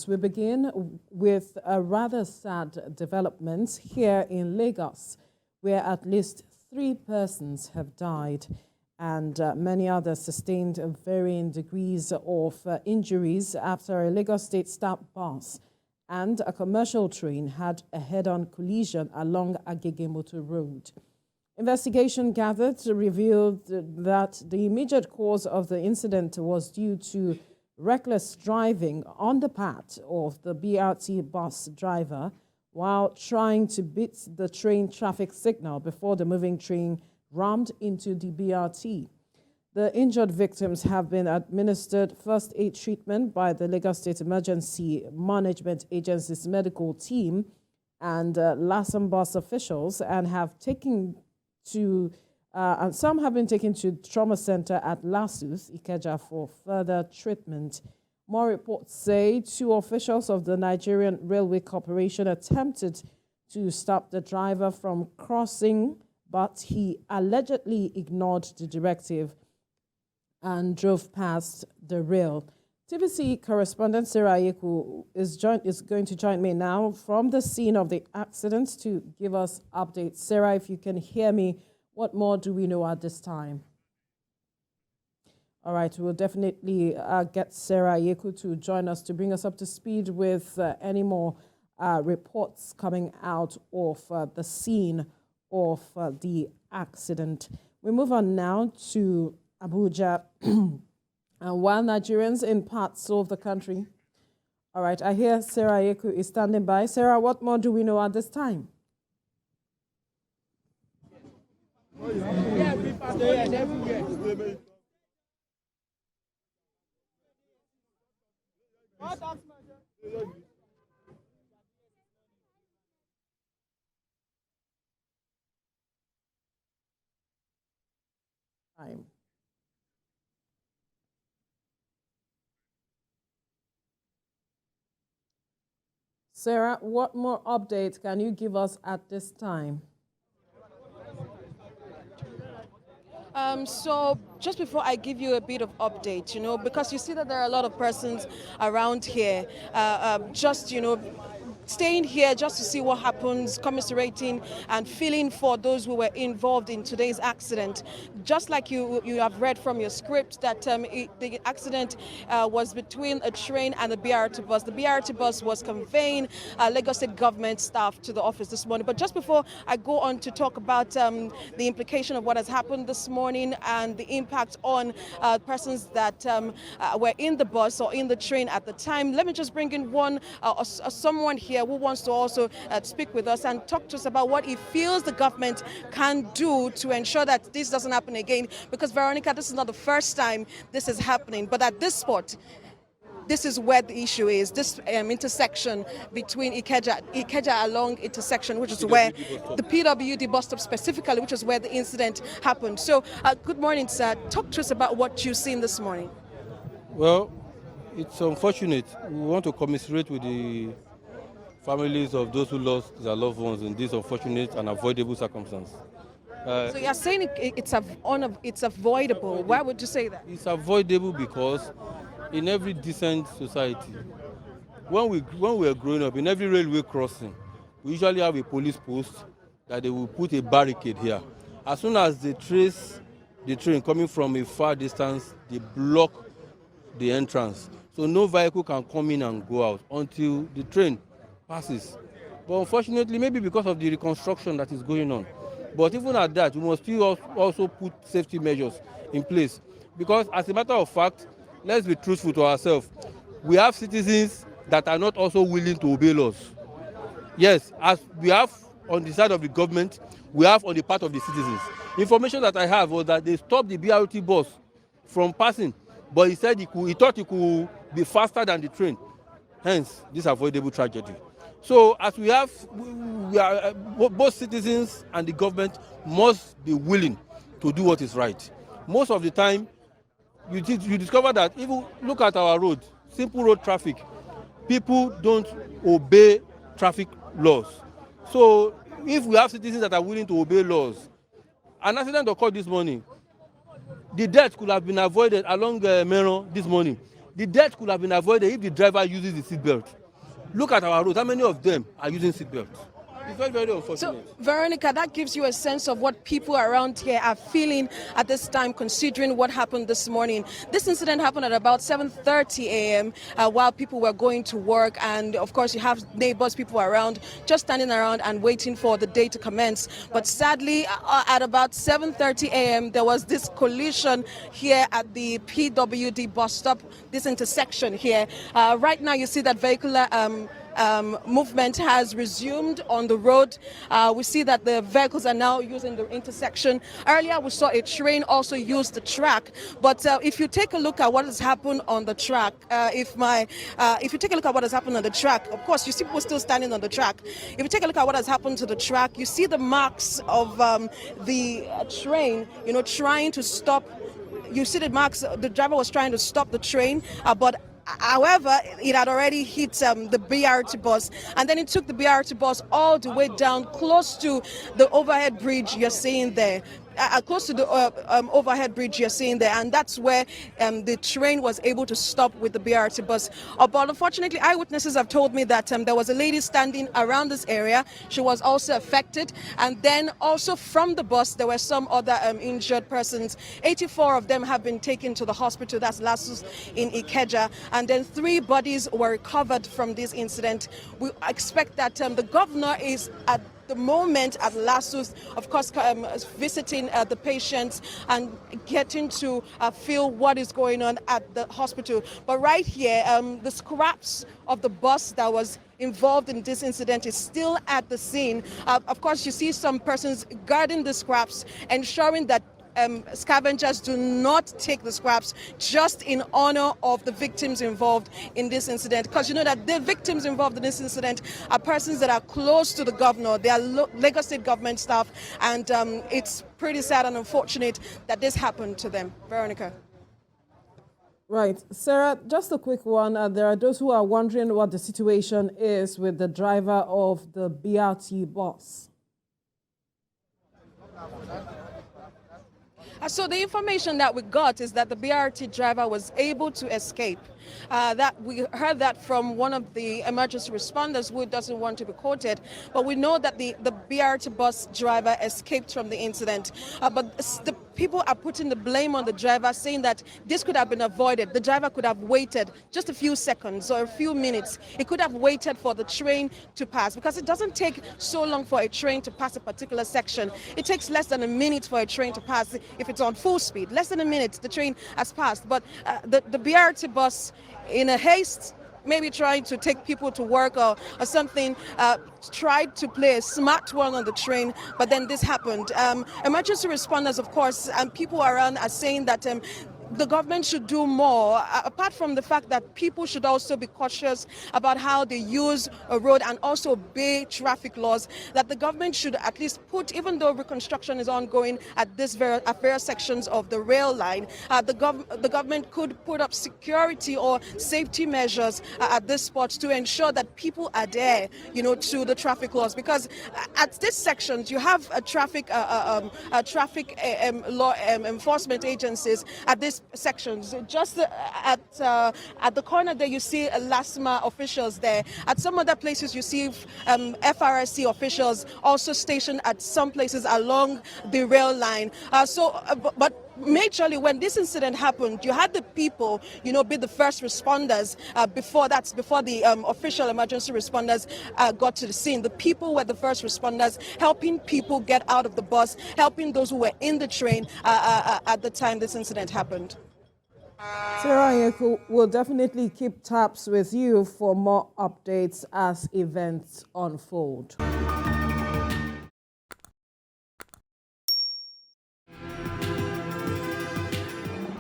We begin with a rather sad development here in Lagos, where at least 3 persons have died and many others sustained varying degrees of injuries after a Lagos State staff bus and a commercial train had a head-on collision along Agege Motor Road. Investigation gathered revealed that the immediate cause of the incident was due to reckless driving on the part of the BRT bus driver while trying to beat the train traffic signal before the moving train rammed into the BRT. The injured victims have been administered first aid treatment by the Lagos State Emergency Management Agency's medical team and Lassam bus officials and have taken to and some have been taken to trauma center at Lasus, Agege, for further treatment. More reports say 2 officials of the Nigerian Railway Corporation attempted to stop the driver from crossing, but he allegedly ignored the directive and drove past the rail. TVC correspondent Sarah Agege is going to join me now from the scene of the accident to give us updates. Sarah, if you can hear me, what more do we know at this time? All right, we'll definitely get Sarah Agege to join us to bring us up to speed with any more reports coming out of the scene of the accident. We move on now to Abuja. And while Nigerians in parts of the country. All right, I hear Sarah Agege is standing by. Sarah, what more do we know at this time? Sarah, what more updates can you give us at this time? So just before I give you a bit of update, because you see that there are a lot of persons around here, staying here just to see what happens, commiserating and feeling for those who were involved in today's accident. Just like you have read from your script that the accident was between a train and a BRT bus. The BRT bus was conveying Lagos State government staff to the office this morning. But just before I go on to talk about the implication of what has happened this morning and the impact on persons that were in the bus or in the train at the time, let me just bring in someone here who wants to also speak with us and talk to us about what he feels the government can do to ensure that this doesn't happen again. Because, Veronica, this is not the first time this is happening, but at this spot, this is where the issue is, this intersection between Agege along intersection, which is where the PWD bus stop specifically, which is where the incident happened. So, good morning, sir. Talk to us about what you've seen this morning. Well, it's unfortunate. We want to commiserate with the families of those who lost their loved ones in this unfortunate and avoidable circumstance. So you're saying it's avoidable. Why would you say that? It's avoidable because in every decent society, when we were growing up, in every railway crossing, we usually have a police post that they will put a barricade here. As soon as they trace the train coming from a far distance, they block the entrance. So no vehicle can come in and go out until the train passes. But unfortunately, maybe because of the reconstruction that is going on. But even at that, we must still also put safety measures in place. Because as a matter of fact, let's be truthful to ourselves. We have citizens that are not also willing to obey laws. Yes, as we have on the side of the government, we have on the part of the citizens. Information that I have was that they stopped the BRT bus from passing, but he said he thought he could be faster than the train. Hence, this avoidable tragedy. So as we are both citizens and the government must be willing to do what is right. Most of the time, you discover that even look at our road, simple road traffic, people don't obey traffic laws. So if we have citizens that are willing to obey laws, an accident occurred this morning. The death could have been avoided along Meron this morning The death could have been avoided if the driver uses the seatbelt. Look at our roads. How many of them are using seatbelts? It's very, very unfortunate. So, Veronica, that gives you a sense of what people around here are feeling at this time, considering what happened this morning. This incident happened at about 7:30 a.m. While people were going to work. And, of course, you have neighbors, people around, just standing around and waiting for the day to commence. But sadly, at about 7:30 a.m., there was this collision here at the PWD bus stop, this intersection here. Right now, you see that vehicular movement has resumed on the road. We see that the vehicles are now using the intersection. Earlier, we saw a train also use the track. But if you take a look at what has happened on the track, if you take a look at what has happened on the track, of course, you see people still standing on the track. If you take a look at what has happened to the track, you see the marks of the train, trying to stop. You see the marks. The driver was trying to stop the train, but however, it had already hit the BRT bus, and then it took the BRT bus all the way down close to the overhead bridge you're seeing there. Close to the overhead bridge you're seeing there, and that's where the train was able to stop with the BRT bus. But unfortunately, eyewitnesses have told me that there was a lady standing around this area. She was also affected, and then also from the bus there were some other injured persons. 84 of them have been taken to the hospital, that's Lassus in Agege, and then 3 bodies were recovered from this incident. We expect that the governor is at the moment at Lassus, of course, visiting the patients and getting to feel what is going on at the hospital. But right here, the scraps of the bus that was involved in this incident is still at the scene. Of course, you see some persons guarding the scraps, ensuring that scavengers do not take the scraps, just in honor of the victims involved in this incident. Because you know that the victims involved in this incident are persons that are close to the governor. They are Lagos State government staff, and it's pretty sad and unfortunate that this happened to them. Veronica. Right. Sarah, just a quick one. There are those who are wondering what the situation is with the driver of the BRT bus. So the information that we got is that the BRT driver was able to escape. That we heard that from one of the emergency responders who doesn't want to be quoted, but we know that the BRT bus driver escaped from the incident. But the people are putting the blame on the driver, saying that this could have been avoided. The driver could have waited just a few seconds or a few minutes. He could have waited for the train to pass, because it doesn't take so long for a train to pass a particular section. It takes less than a minute for a train to pass if it's on full speed. Less than a minute, the train has passed. But the BRT bus, in a haste, maybe trying to take people to work or something, tried to play a smart one on the train, but then this happened. Emergency responders, of course, and people around are saying that the government should do more, apart from the fact that people should also be cautious about how they use a road and also obey traffic laws, that the government should at least put, even though reconstruction is ongoing at various sections of the rail line, the government could put up security or safety measures at this spot to ensure that people adhere, to the traffic laws. Because at these sections, you have traffic law enforcement agencies at this sections. Just at the corner there, you see LASMA officials there. At some other places, you see FRSC officials also stationed at some places along the rail line. But majorly, when this incident happened, you had the people, be the first responders. Before the official emergency responders got to the scene, the people were the first responders, helping people get out of the bus, helping those who were in the train at the time this incident happened. Sarah Yeku will definitely keep tabs with you for more updates as events unfold.